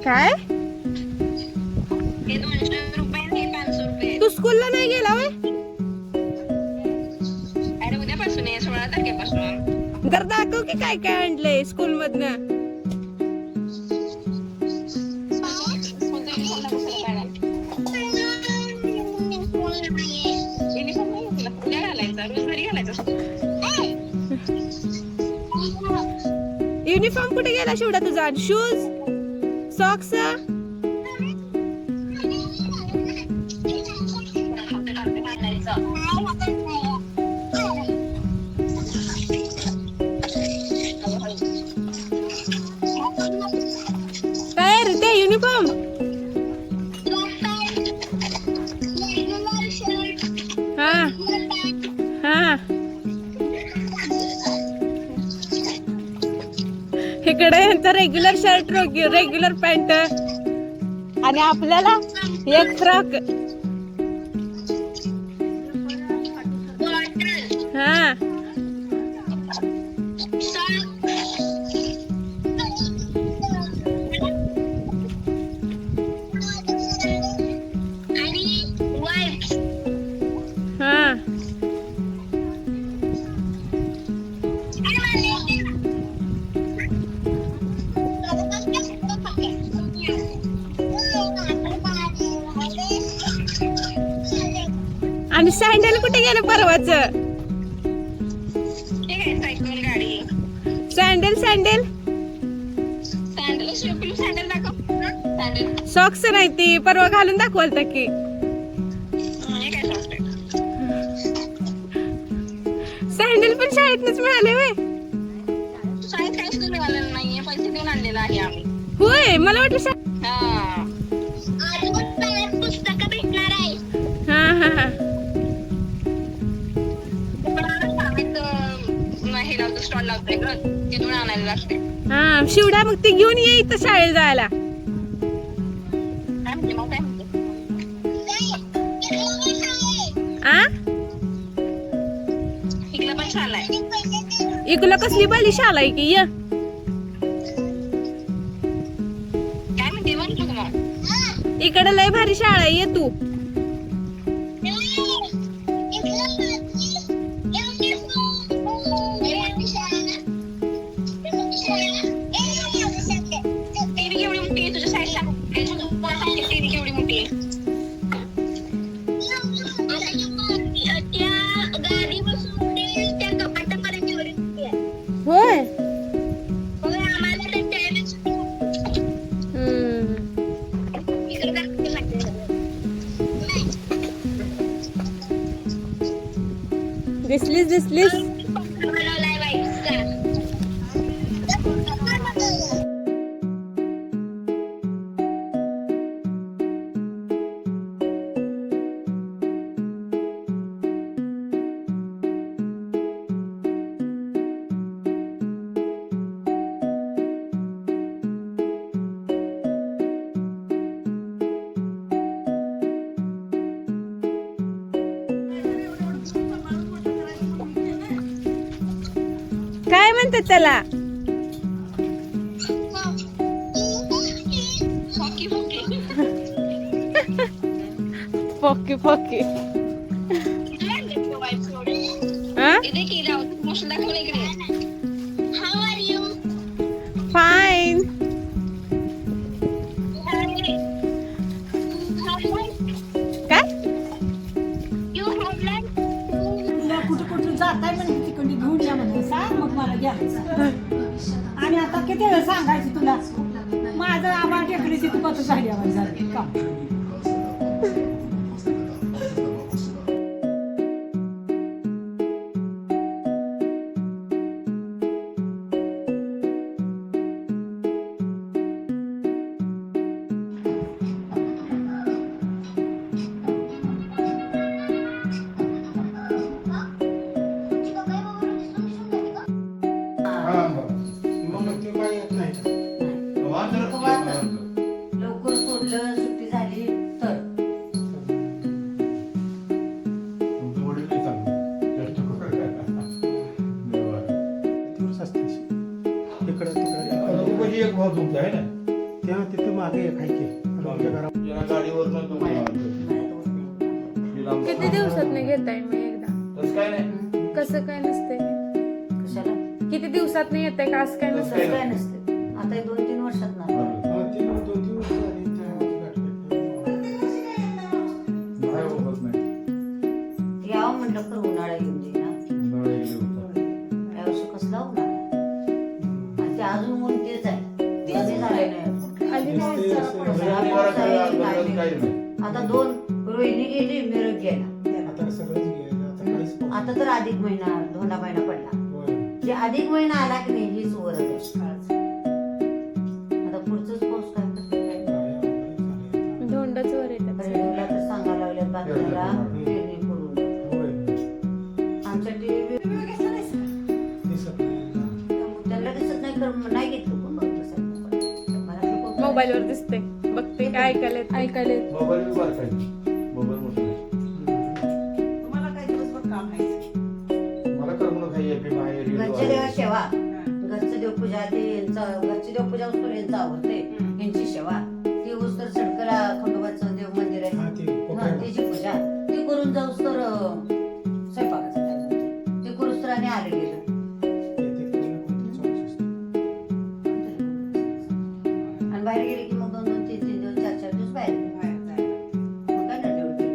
काय हे 200 रुपये आणि हे 500 रुपये. तू स्कूलला नाही गेला होय? अरे उद्यापासून आहे 16 तारखेपासून. तर दाखव की काय काय आणलंय स्कूल मधनं. युनिफॉर्म नाही तुला उद्या घालायचा, रोज घरी घालायचा. युनिफॉर्म कुठे गेला शिवडा तुझा? Shoes, socks? काय रे ते युनिफॉर्म? हा हा इकडे यांचा रेग्युलर शर्ट, रेग्युलर पॅन्ट आणि आपल्याला एक फ्रॉक. हा हा आणि सँडल कुठे गेलं परवाच? सायकल गाडी सँडल सँडल सँडल शिवपिल सँडल दाखव. सँडल सॉक्स नाही ती परवा घालून दाखवल तर की. हे काय सॉफ्ट आहे. सँडल पण शाळेतच मिळाले होय? शाळेत काहीच मिळालेलं नाहीये, पैसे देऊन आणलेला आहे आम्ही. होय मला वाटलं हा पुस्तकं भेटणार आहे. हा हा हा हे लावतो स्टॉल लावतोय ग, तिथून आणायला लागते. हा शिवडा मग ती घेऊन ये इथं शाळेला जायला. काय म्हणते मग काय म्हणते? आ इकडं पण शाळा आहे. इकडं कसली बाली शाळा आहे की? काय म्हणते म्हणतो का मग? इकडे लय भारी शाळा आहे, ये तू. टीव्ही केवढी मोठी आहे तुझ्या साईडला? टीव्ही केवढी मोठी आहे? होय दिसलीस. काय म्हणतात त्याला? Poke poke. फाईन. काय कुठं जाताय म्हणजे तिकडे घेऊन या म्हणजे सांग, मग मला घ्यायचं. आणि आता किती वेळ सांगायचं तुला? माझं आम्हाला टेकडीची तू कत झाली आवाज झाली का? लवकर सोडलं, सुट्टी झाली तर एक भाव तुमचा आहे ना, तेव्हा तिथे मागे आहे, खायची आमच्या घरात या गाडीवरनं तुम्हाला किती दिवसात नाही घेताय मी एकदा तसं काय नाही कसं काय नसतंय कशाला किती दिवसात नाही येते का असं काय तसं नसतं काय नसते आता 2-3 वर्षात ना दोन तीन वर्ष झाली नाही होत नाही यावं म्हटलं तर उन्हाळा येऊन दे ना उन्हाळा येईल होता. यावर्षी कसला उन्हाळा आणि ते अजून ऊन तेच आहे कमी झालंय नाही आली नाही कसला पाऊस आहे, काय काही नाही. नाही आता 2 रोहिणी गेली मिरग गेला आता सगळंच गेलं आता काहीच पाऊस आता तर अधिक महिना धोंडा महिना पडला होय. जे अधिक महिना आला की नाही हीच वरच आहे आता पुढचंच पाऊस काय करतो काय काय अवघड झालंय. धोंडच वर येतात रेडिओला तर सांगायला लागल्यात बातम्याला पेरणी करून होय. आमच्या टीव्ही दिसत नाही. त्यांना दिसत नाही तर नाही घेतलं कोण बघत असेल मोबाईल. मोबाईल वर दिसते बघते काय ऐकायला ऐकायला येत. मोबाईल बी बारका आहे. मोबाईल मोठा नाही. तुम्हाला काय दिवसभर काम आहे मला करमणूक आहे एपी माहेर घरच्या देवा सेवा घरचं देवपूजा ते घरची देवपूजा उस्तर यांचं आवडते यांची सेवा ती उस्तर सडकला खंडोबाचं देव मंदिर आहे हा, ते हा, कोपऱ्याला. त्याची पूजा ती करून जाऊस तर स्वयंपाकाचं time होते. ते करूस तर आणि आले गेलं ते कोणी ना कोणतरी चालूच असतं. आणि बाहेर गेले की मग 2-2, 3-3 दिवस 4-4 दिवस बाहेर मग काय ना ड्युटी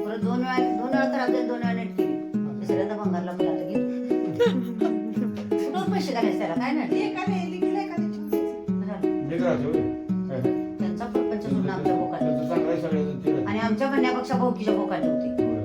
परत 2 वेळा तर आपल्याला 2 वेळा नेट केली तिसऱ्यांदा बंगारला मला आता घेतो कुठं पैसे घालायचे त्याला काय नाही लेकराचं होय. काय? त्यांचा प्रपंच सोडून आमच्या भोकात त्यांचं चांगलं आहे सगळ्यांचं ते आहे. आणि आमच्या म्हणण्यापेक्षा भाऊकीच्या भोकात होते होय.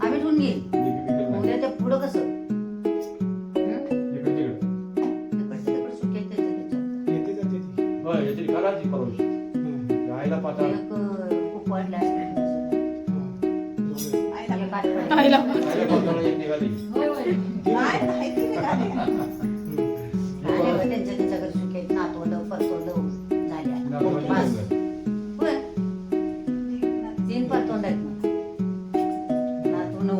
आम्ही ठेवून घेईल लेकी बिकी नाही. उद्या ते पुढं कसं इकडे तिकडे. तिकडे सुखी आहे त्याच्या येते जाते ती. होय, याची काढायची परवाशी. हं. आईला पाता एक खूप वाढला हं. दोघे. आईला आईला पाताला एक निघाली. त्यांच्या घरी सुखी आहेत नातवंड परतोंड झाल्या नातवाची बस. मुलं. होय. 3 परतोंड आहेत मग नातू 9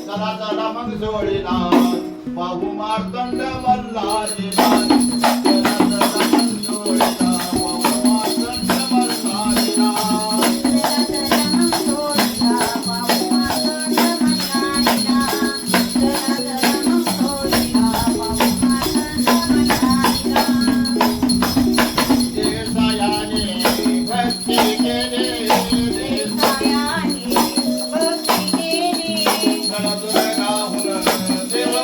चला चला मग जोडीला बाबू मार्तंड मल्हारीला. चला चला मग जोडीला बाबू मार्तंड मल्हारीला. देसायाने भक्ती केली, गळतुन गाऊन देव.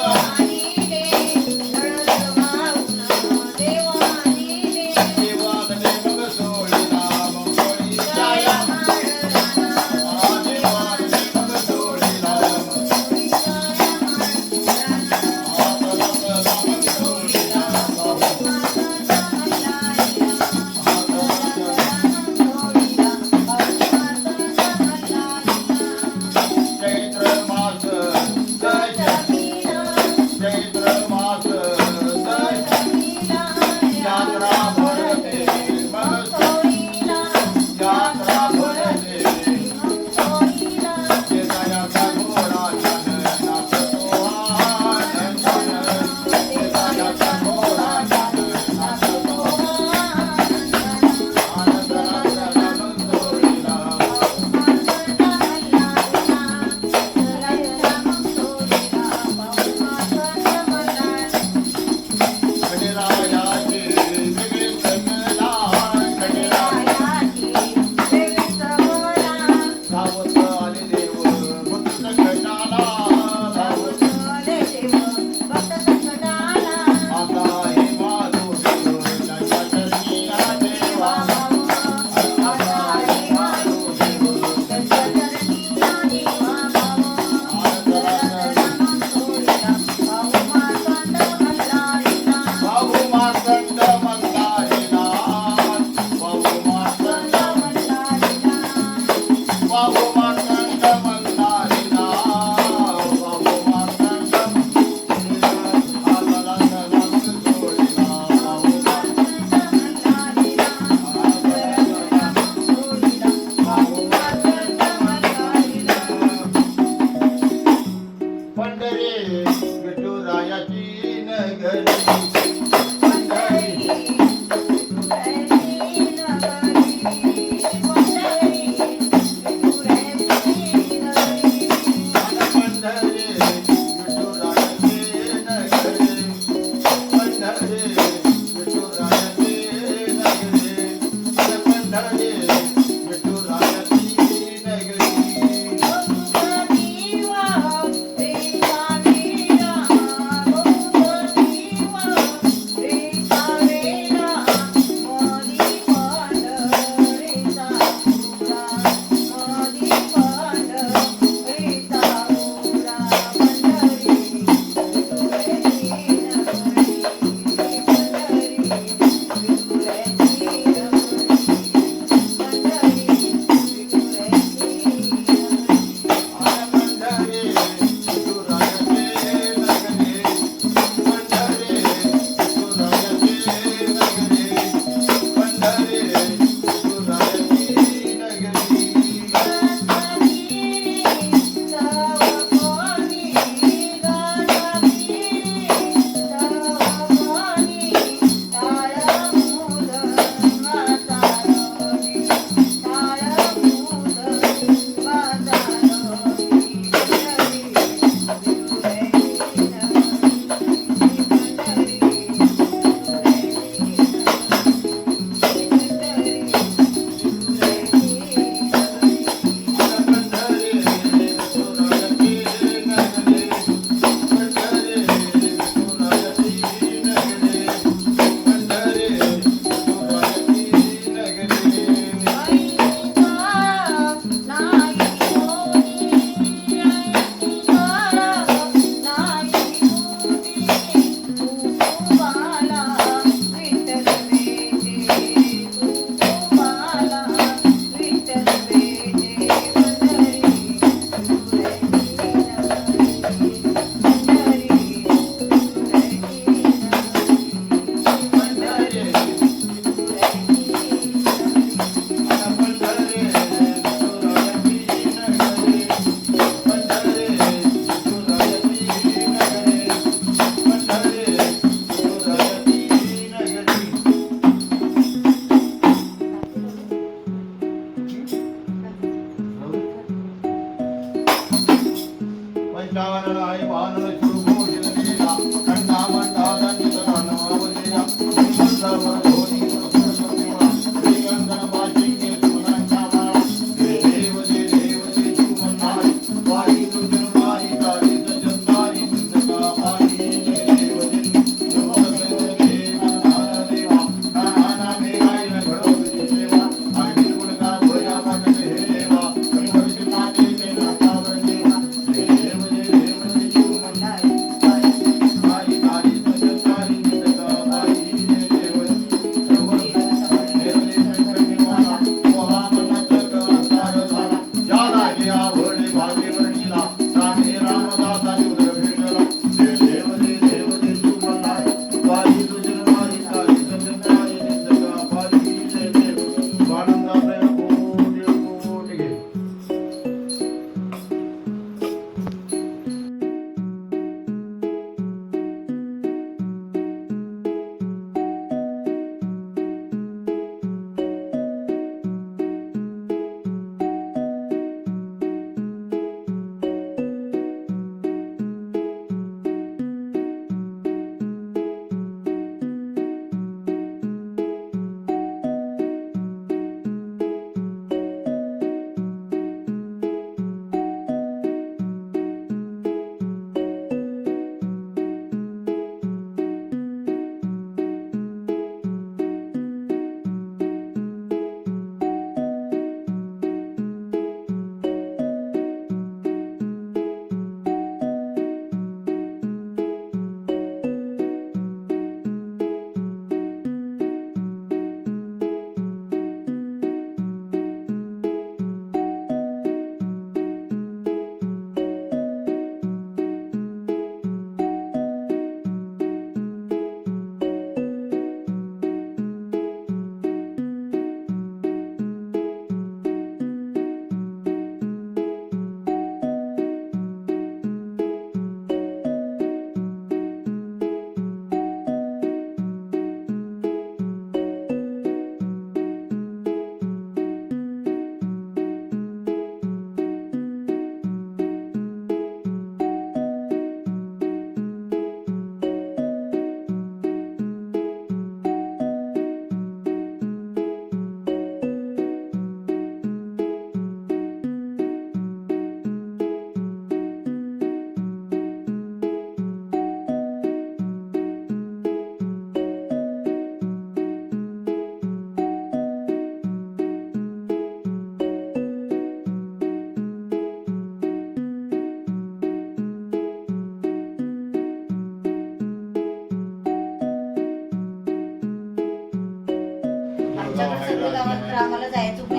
आम्हाला जायचं होतं.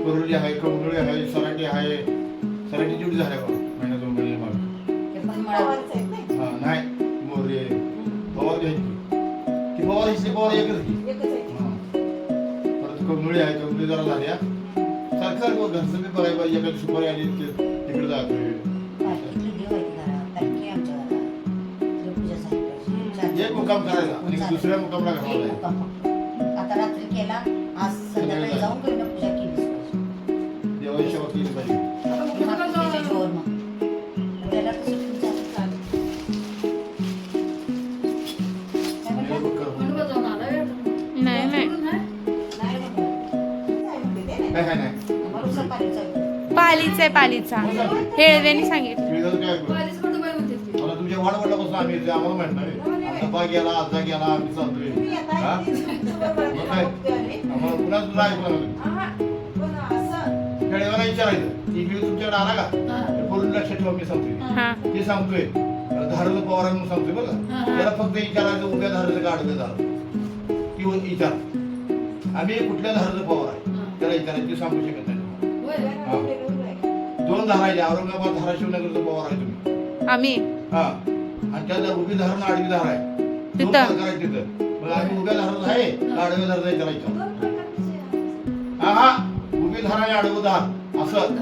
कुरुली आहे, कमरुली आहे, सराटी आहे. सराटी जेवढी झाल्या बघ महिना 2 महिने माग. ते पण मिळालं. हा नाही मोरे पवार घ्यायची ती पवार हिची पवार एकच की. हा. परत कमरुली आहे, कमरुली जरा झाल्या सारखं घरचं बी बघायला पाहिजे. एखादी सुपारी आली तिकडे जातोय. एक मुक्काम करायचा आणि दुसऱ्या मुक्कामला घालायला. आता रात्री केला, आज संध्याकाळी जाऊन पूजा केली. देवाची सेवा केली पाहिजे. नाही नाही काय काय नाही पालीचा आहे पालीचा हेळवेने सांगितलं. मला तुमच्या वाडवडिलापासून आम्ही येते, आम्हाला माहित नाही. डब्बा गेला, आजा गेला, आम्ही चालतोय. हा? मग काय? आम्हाला पुन्हा तुला ऐकू खेळेवाला विचारायचं की खेळ तुमच्याकडे आला का ते बोलून लक्षात ठेवा. मी सांगतोय हा ते सांगतोय धारचं पवार म्हणून सांगतोय बघा. त्याला फक्त विचारायचं उभ्या धाराचं का आडव्या धार किंवा विचार आम्ही कुठल्या धाराचं पवार आहे त्याला विचारायचं ते सांगू शकत नाही. 2 धारा आहे, औरंगाबाद धाराशिवनगरचं पवार आहे तुम्ही. आम्ही हा आणि त्याला उभी धार आणि आडवी धार आहे. तिथं. 2 प्रकार आहेत तिथं. मग आम्ही उभ्या धारात आहे का आडव्या धारात आहे त्याला विचार. हा उभी धार आणि आडवं धार असं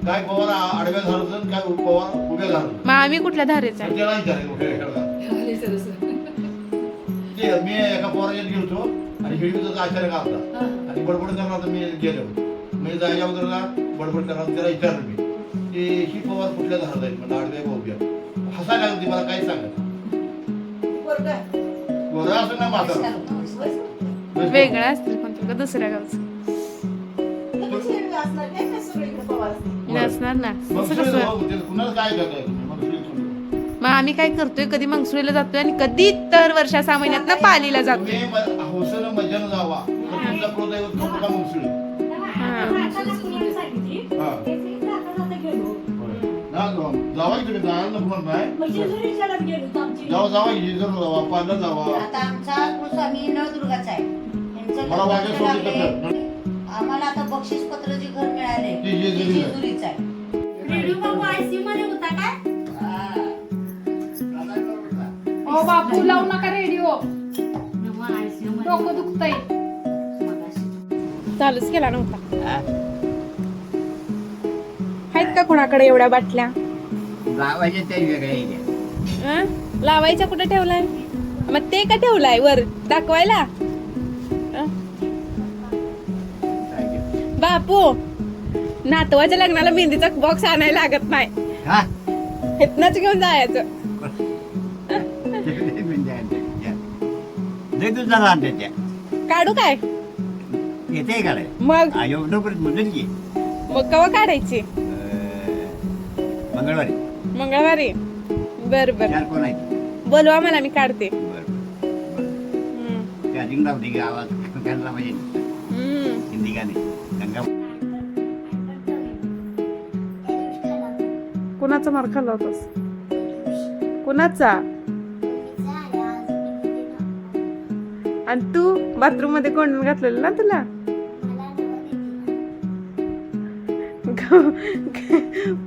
काय पवार आडव्या धाराचं काय पवार उभ्या धाराचं मग आम्ही कुठल्या धारेचा आहे? त्याला विचारायचं ते मी एका पोराच्यात गेलतो आणि हिडीचा आचार्य का होता आणि बडबड करणार तर मी गेलो. मी जायच्या अगोदरला बडबड करणार त्याला विचारलं मी की ही पवार कुठल्या झाडाला जाईल म्हणलं आडव्या भाऊया हसायला लागली मला काय सांगत पोरं असं ना म्हातारं वेगळं असतील कोणतं का दुसऱ्या गावचं नसणार ना असं मंगसुळी कसं जाऊ, ते कुणाला काय करताय तुम्ही मंगसुळी सोडून? मग आम्ही काय करतोय कधी मंगसुळीला जातोय आणि कधी तर वर्षा 6 महिन्यात ना पालीला जातोय तुम्ही हौसेनं मज्जानं जावा तर तुमचा कुलदैवत खंडोबा मंगसुळी हा. हा ना जावा की तुम्ही जायला नको म्हणत नाही जावा की जिजूरला जावा पालला जावा आता आमचा कुलस्वामी नळदुर्गाचा आहे यांचं मला वाजा लग्न सोडली लागले. तर आम्हाला आता बक्षीस पत्र जे घर मिळाले ते ते जेजुरीला आहे. जेजुरीचं आहे ओ बापू लावू नका रेडिओ डोकं दुखतंय चालूच केला नव्हता आहेत का कोणाकडे एवढ्या बाटल्या गावाच्या त्या वेगळ्या हं? लावायच्या कुठे ठेवलाय मग ते का ठेवलाय वर दाखवायला हं? बापू नातवाच्या लग्नाला मेहंदीचा बॉक्स आणायला लागत नाही हा इथनच घेऊन जायचं लय तुझा राहते त्या काढू काय येते का रे मग एवढं परत म्हणलं की मग कवा काढायची मंगळवारी मंगळवारी बर बर चार कोण आहे बोलवा मला मी काढते बरं हं. त्या रिंग लावते की आवाज गाणला म्हणजे हं. हिंदी गाणे गंगा कुणाचा मार खाल्ला होतास कुणाचा आणि तू बाथरूम मध्ये कोंडून घातलेलं ना तुला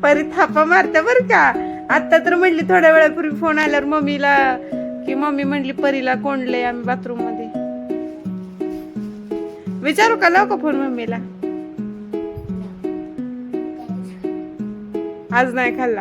परी थापा मारते बर का आता तर म्हणली थोड्या वेळापूर्वी फोन आल्यावर मम्मीला की मम्मी म्हणली परीला कोंडले आम्ही बाथरूम मध्ये विचारू का लाव का फोन मम्मीला आज नाही खाल्ला